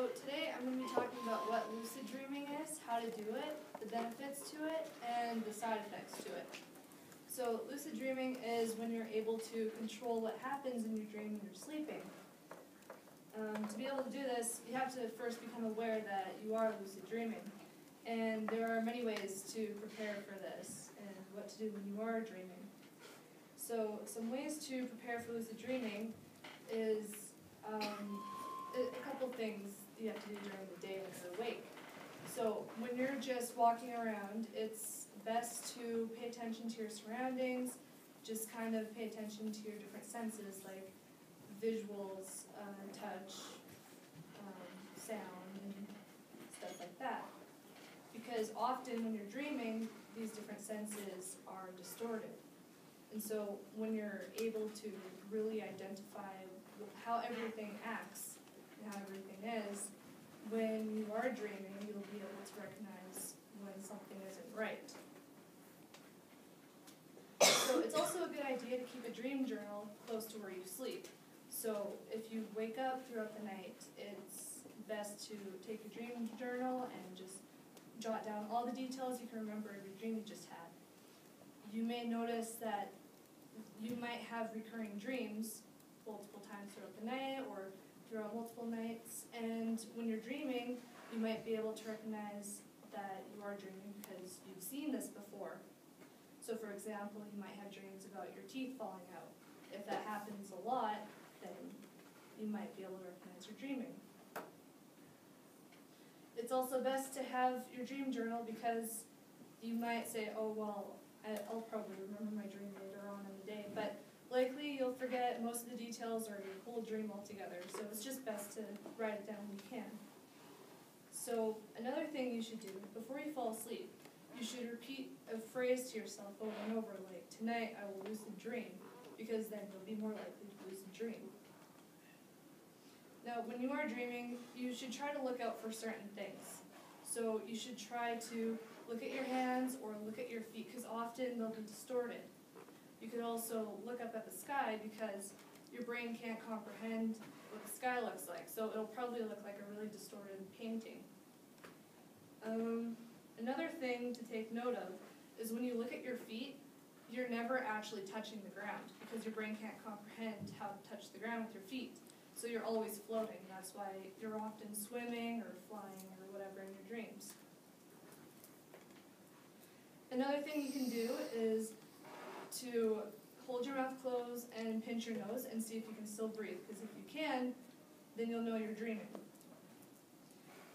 So today I'm going to be talking about what lucid dreaming is, how to do it, the benefits to it, and the side effects to it. So lucid dreaming is when you're able to control what happens in your dream when you're sleeping. To be able to do this, you have to first become aware that you are lucid dreaming. And there are many ways to prepare for this and what to do when you are dreaming. So some ways to prepare for lucid dreaming is a couple things you have to do during the day when you're awake. So when you're just walking around, it's best to pay attention to your surroundings, just kind of pay attention to your different senses like visuals, touch, sound, and stuff like that. Because often when you're dreaming, these different senses are distorted. And so when you're able to really identify how everything acts and how everything is, when you are dreaming, you'll be able to recognize when something isn't right. So it's also a good idea to keep a dream journal close to where you sleep. So if you wake up throughout the night, it's best to take your dream journal and just jot down all the details you can remember of your dream you just had. You may notice that you might have recurring dreams multiple times throughout the night or throughout multiple nights, and when you're dreaming, you might be able to recognize that you are dreaming because you've seen this before. So for example, you might have dreams about your teeth falling out. If that happens a lot, then you might be able to recognize you're dreaming. It's also best to have your dream journal because you might say, oh, well, I'll probably remember my dream later on in the day, but likely you'll forget most of the details or your whole dream altogether, so it's just best to write it down when you can. So another thing you should do, before you fall asleep, you should repeat a phrase to yourself over and over, like, tonight I will lucid dream, because then you'll be more likely to lucid dream. Now, when you are dreaming, you should try to look out for certain things. So you should try to look at your hands or look at your feet, because often they'll be distorted. You could also look up at the sky because your brain can't comprehend what the sky looks like, so it'll probably look like a really distorted painting. Another thing to take note of is when you look at your feet, you're never actually touching the ground because your brain can't comprehend how to touch the ground with your feet. So you're always floating. That's why you're often swimming or flying or whatever in your dreams. Another thing you can do is to hold your mouth closed and pinch your nose and see if you can still breathe, because if you can, then you'll know you're dreaming.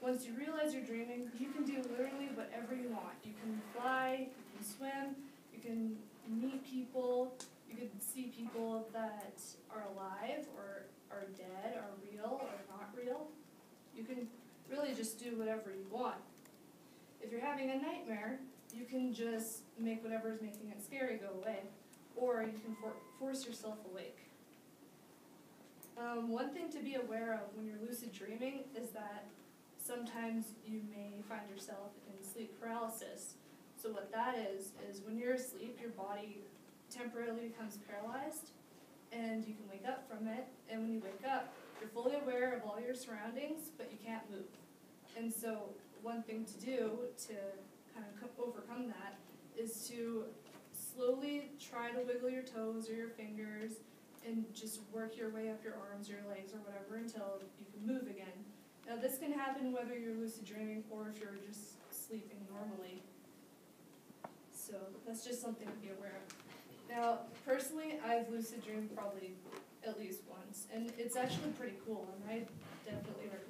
Once you realize you're dreaming, you can do literally whatever you want. You can fly, you can swim, you can meet people, you can see people that are alive or are dead, are real or not real. You can really just do whatever you want. If you're having a nightmare, you can just make whatever is making it scary go away, or you can force yourself awake. One thing to be aware of when you're lucid dreaming is that sometimes you may find yourself in sleep paralysis. So what that is when you're asleep, your body temporarily becomes paralyzed, and you can wake up from it, and when you wake up, you're fully aware of all your surroundings, but you can't move. And so one thing to do to kind of overcome that is to slowly try to wiggle your toes or your fingers and just work your way up your arms, your legs, or whatever until you can move again. Now this can happen whether you're lucid dreaming or if you're just sleeping normally. So that's just something to be aware of. Now, personally, I've lucid dreamed probably at least once, and it's actually pretty cool, and I definitely recommend